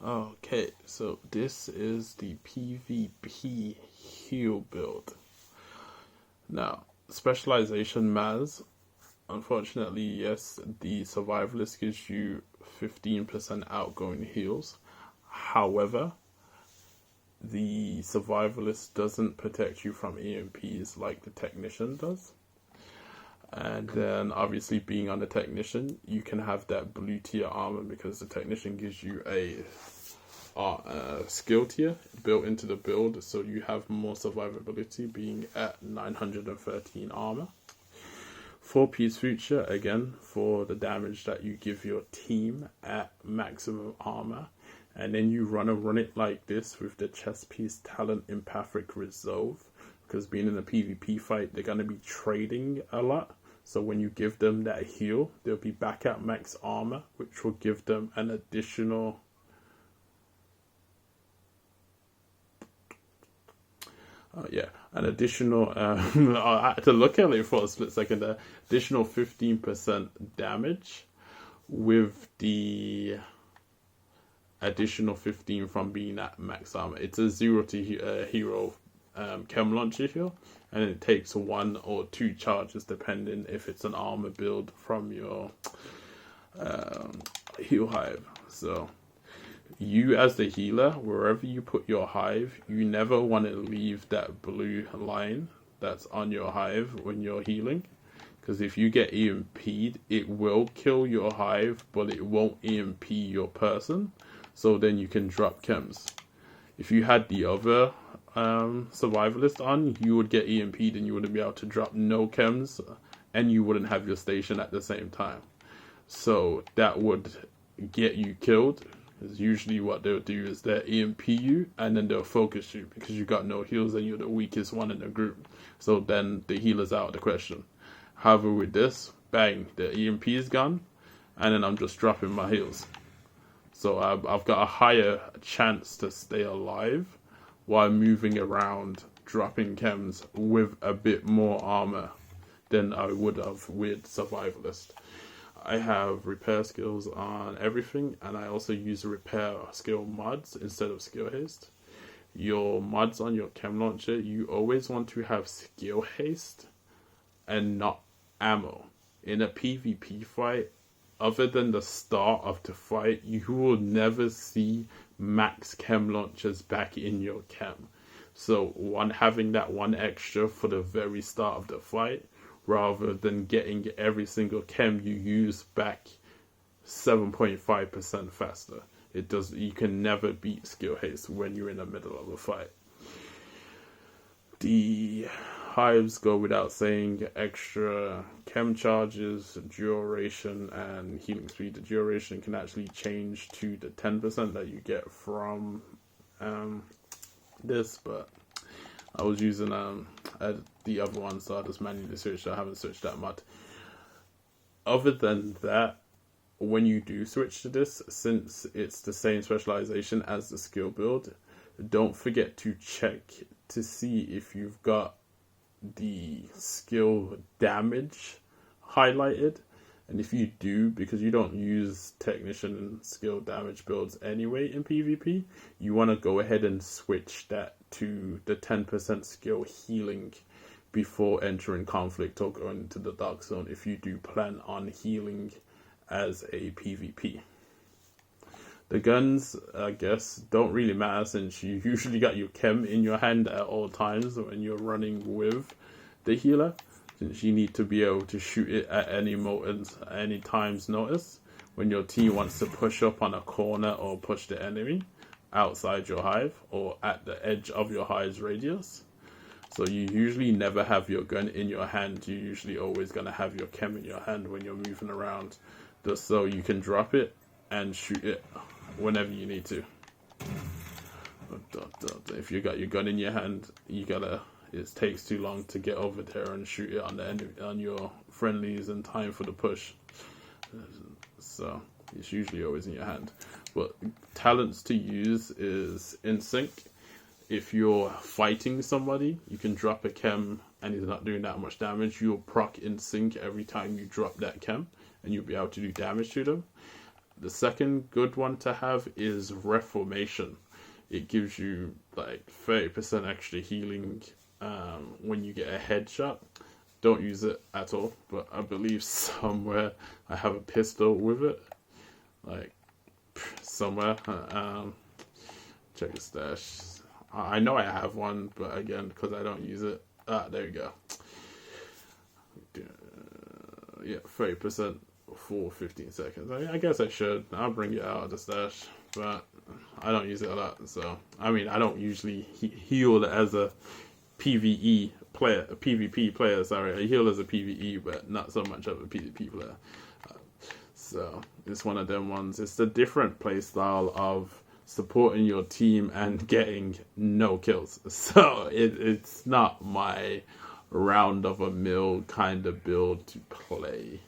Okay, so this is the PvP heal build. Now, specialization matters. Unfortunately, yes, the survivalist gives you 15% outgoing heals. However, the survivalist doesn't protect you from EMPs like the technician does. And then, obviously, being on the technician, you can have that blue tier armor because the technician gives you a skill tier built into the build, so you have more survivability, being at 913 armor. 4-piece feature, again, for the damage that you give your team at maximum armor. And then you run it like this with the chest piece talent empathic resolve, because being in a PvP fight, they're going to be trading a lot. So when you give them that heal, they'll be back at max armor, which will give them an additional I had to look at it for a split second there. Additional 15% damage with the additional 15 from being at max armor. It's a 0 to hero chem launcher heal, and it takes 1 or 2 charges depending if it's an armor build from your heal hive. So you as the healer, wherever you put your hive, you never want to leave that blue line that's on your hive when you're healing. Because if you get EMP'd, it will kill your hive, but it won't EMP your person. So then you can drop chems. If you had the other survivalist on, you would get EMP'd and you wouldn't be able to drop no chems, and you wouldn't have your station at the same time. So that would get you killed. Because usually what they'll do is they'll EMP you and then they'll focus you because you got no heals and you're the weakest one in the group. So then the healer's out of the question. However, with this, bang, the EMP is gone, and then I'm just dropping my heals. So I've got a higher chance to stay alive while moving around, dropping chems with a bit more armor than I would have with Survivalist. I have repair skills on everything, and I also use repair skill mods instead of skill haste. Your mods on your chem launcher, you always want to have skill haste and not ammo. In a PvP fight, other than the start of the fight, you will never see max chem launchers back in your chem. So having that one extra for the very start of the fight, rather than getting every single chem you use back 7.5% faster. You can never beat skill haste when you're in the middle of a fight. The hives go without saying, extra chem charges, duration, and healing speed. The duration can actually change to the 10% that you get from this, but I was using the other one, so I just manually switched. I haven't switched that much. Other than that, when you do switch to this, since it's the same specialization as the skill build, don't forget to check to see if you've got the skill damage highlighted. And if you do, because you don't use technician and skill damage builds anyway in PvP, you want to go ahead and switch that to the 10% skill healing before entering conflict or going into the dark zone if you do plan on healing as a PvP. The guns, I guess, don't really matter since you usually got your chem in your hand at all times when you're running with the healer, since you need to be able to shoot it at any moment, any time's notice when your team wants to push up on a corner or push the enemy outside your hive or at the edge of your hive's radius. So you usually never have your gun in your hand. You're usually always going to have your chem in your hand when you're moving around, just so you can drop it and shoot it whenever you need to. If you got your gun in your hand, it takes too long to get over there and shoot it on your friendlies in time for the push. So it's usually always in your hand. But talents to use is in sync. If you're fighting somebody, you can drop a chem and he's not doing that much damage. You'll proc in sync every time you drop that chem, and you'll be able to do damage to them. The second good one to have is Reformation. It gives you like 30% extra healing when you get a headshot. Don't use it at all, but I believe somewhere I have a pistol with it. Like, somewhere. Check the stash. I know I have one, but again, because I don't use it. There you go. Yeah, 30% for 15 seconds. I guess I should. I'll bring it out of the stash, but I don't use it a lot. So, I mean, I don't usually heal as a PvP player. Sorry, I heal as a PvE, but not so much of a PvP player. So it's one of them ones. It's a different play style of supporting your team and getting no kills. So it's not my round of a mill kind of build to play.